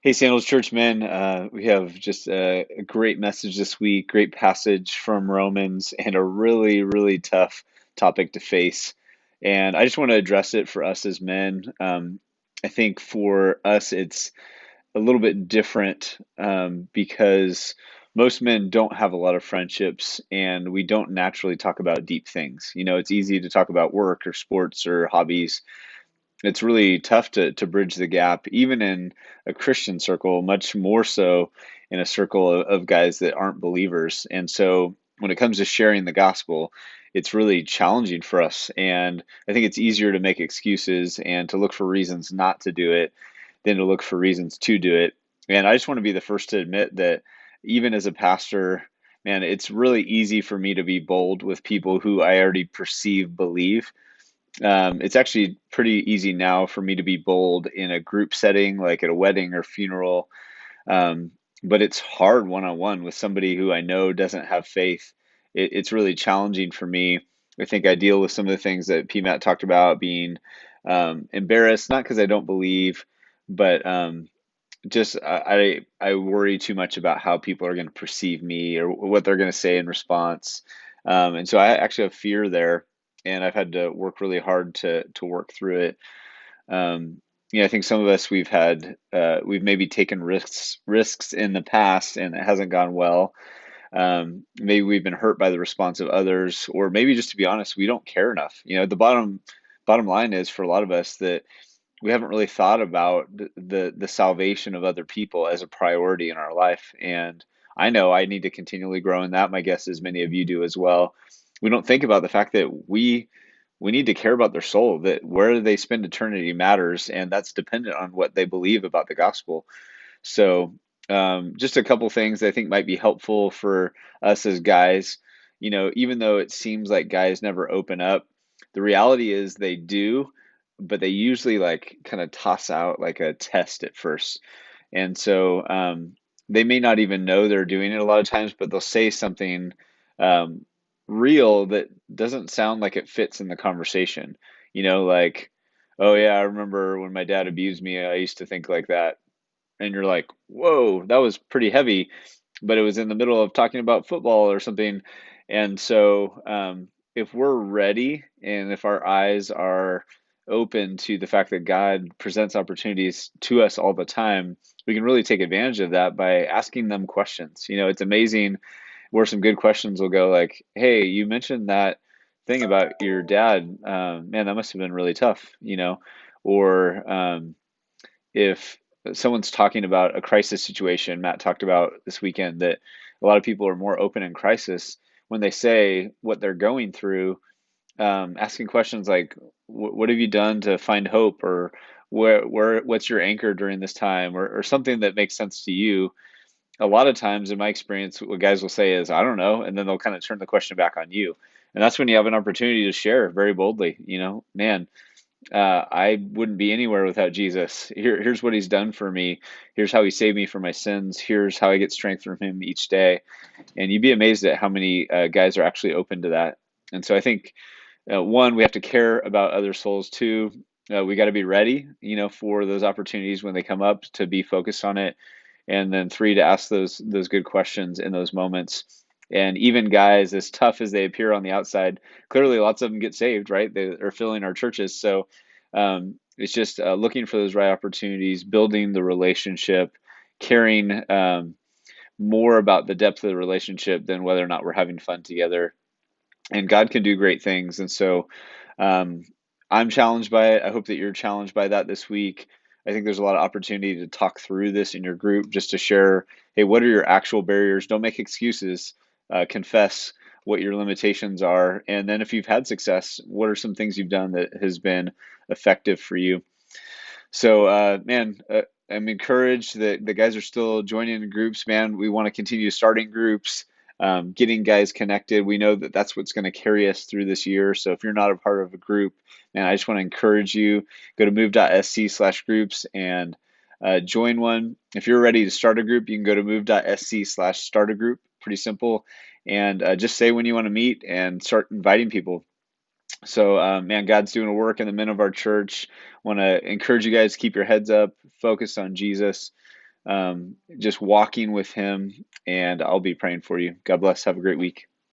Hey, Sandals Church, man. We have just a great message this week, great passage from Romans, and a really, really tough topic to face. And I just want to address it for us as men. I think for us, it's a little bit different because most men don't have a lot of friendships, and we don't naturally talk about deep things. It's easy to talk about work or sports or hobbies. It's really tough to bridge the gap, even in a Christian circle, much more so in a circle of guys that aren't believers. And so when it comes to sharing the gospel, it's really challenging for us. And I think it's easier to make excuses and to look for reasons not to do it than to look for reasons to do it. And I just want to be the first to admit that even as a pastor, man, it's really easy for me to be bold with people who I already perceive believe. It's actually pretty easy now for me to be bold in a group setting, like at a wedding or funeral. Um, but it's hard one on one with somebody who I know doesn't have faith. It's really challenging for me. I think I deal with some of the things that PMAT talked about, being embarrassed, not because I don't believe, but just I worry too much about how people are going to perceive me or what they're going to say in response. And so I actually have fear there, and I've had to work really hard to work through it. I think some of us we've maybe taken risks in the past, and it hasn't gone well. Maybe we've been hurt by the response of others, or maybe just to be honest, we don't care enough. The bottom line is for a lot of us that we haven't really thought about the salvation of other people as a priority in our life. And I know I need to continually grow in that. My guess is many of you do as well. We don't think about the fact that we need to care about their soul, that where they spend eternity matters, and that's dependent on what they believe about the gospel. So, just a couple things I think might be helpful for us as guys. Even though it seems like guys never open up, the reality is they do, but they usually like kind of toss out like a test at first. And so they may not even know they're doing it a lot of times, but they'll say something um, real that doesn't sound like it fits in the conversation. Like, oh yeah, I remember when my dad abused me, I used to think like that. And you're like, whoa, that was pretty heavy, but it was in the middle of talking about football or something. And so, if we're ready and if our eyes are open to the fact that God presents opportunities to us all the time, we can really take advantage of that by asking them questions. It's amazing where some good questions will go, like, hey, you mentioned that thing about your dad. Man, that must have been really tough, or if someone's talking about a crisis situation. Matt talked about this weekend that a lot of people are more open in crisis when they say what they're going through, asking questions like, what have you done to find hope? Or what's your anchor during this time? Or something that makes sense to you. A lot of times, in my experience, what guys will say is, I don't know. And then they'll kind of turn the question back on you. And that's when you have an opportunity to share very boldly, man, I wouldn't be anywhere without Jesus. Here's what he's done for me. Here's how he saved me from my sins. Here's how I get strength from him each day. And you'd be amazed at how many guys are actually open to that. And so I think, one, we have to care about other souls. Two, we got to be ready, for those opportunities when they come up to be focused on it. And then three, to ask those good questions in those moments. And even guys, as tough as they appear on the outside, clearly lots of them get saved, right? They are filling our churches. So it's just looking for those right opportunities, building the relationship, caring more about the depth of the relationship than whether or not we're having fun together. And God can do great things. And so um, I'm challenged by it. I hope that you're challenged by that this week. I think there's a lot of opportunity to talk through this in your group, just to share, hey, what are your actual barriers? Don't make excuses. Confess what your limitations are. And then if you've had success, what are some things you've done that has been effective for you? So, man, I'm encouraged that the guys are still joining in groups, man. We want to continue starting groups, getting guys connected. We know that that's what's going to carry us through this year. So if you're not a part of a group, man, I just want to encourage you, go to move.sc/groups and join one. If you're ready to start a group, you can go to move.sc/start a group. Pretty simple. And just say when you want to meet and start inviting people. So, man, God's doing a work in the men of our church. Want to encourage you guys to keep your heads up, focus on Jesus. just walking with Him. And I'll be praying for you. God bless. Have a great week.